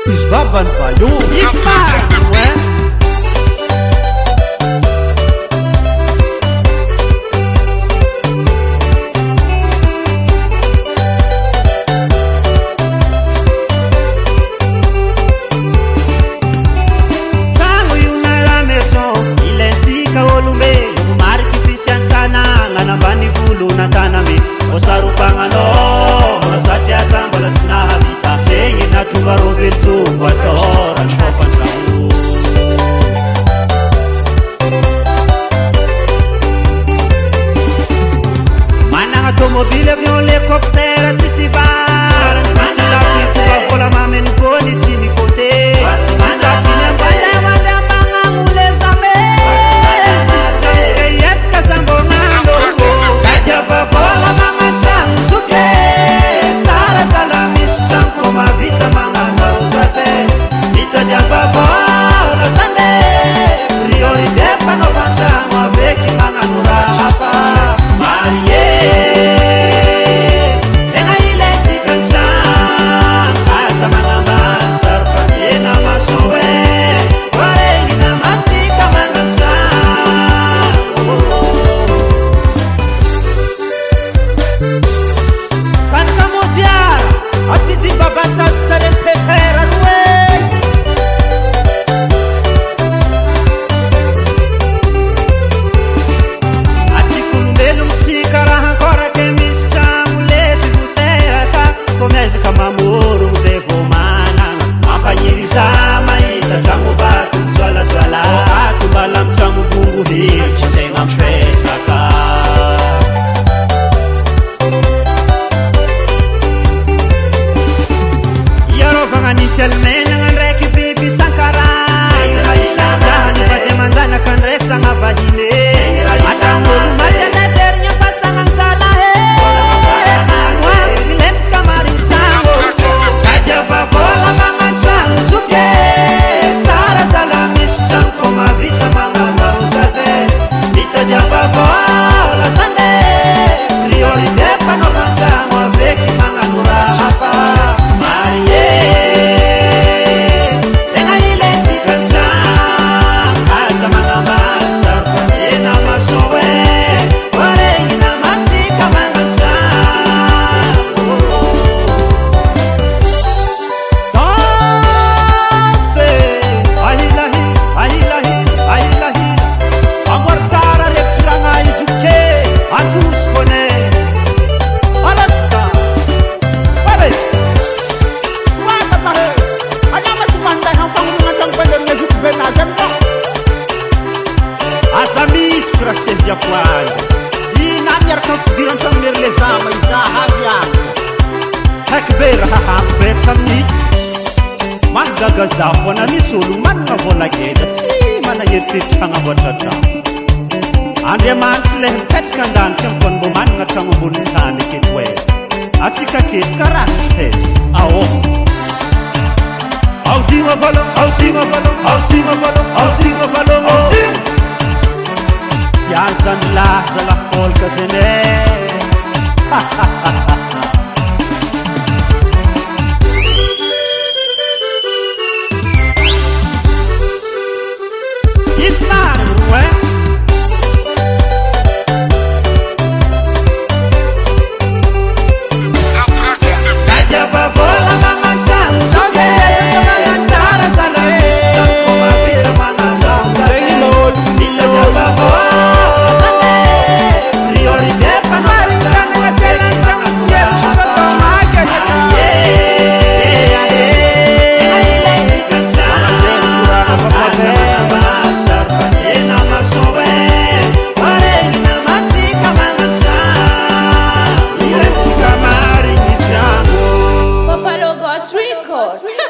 Isbaban fayo Isma automobile, avion, hélicoptère, tisivara la pizza, vola mamen goni, timi kote masakine mbale, wande mbanga mule zame sisake, yeska sambo ngando kaja vola manga changu suke sara salamis chanko mavita manga narusase ita java vola sande priorite pano panchamo aveki manga nurasa Marie Gazapo na misolo manna vola kely tsy manaheritreritra hagnamboatra trano Andriamanitra ilay mipetraka an-danitra amiko mbo manana trano ambony tany aketo hoe atsika keto karaha tsy tetra ao dima valo ao sima valo ao sima valo ao sima valo ao sima iany zany laza lafolka zany Record.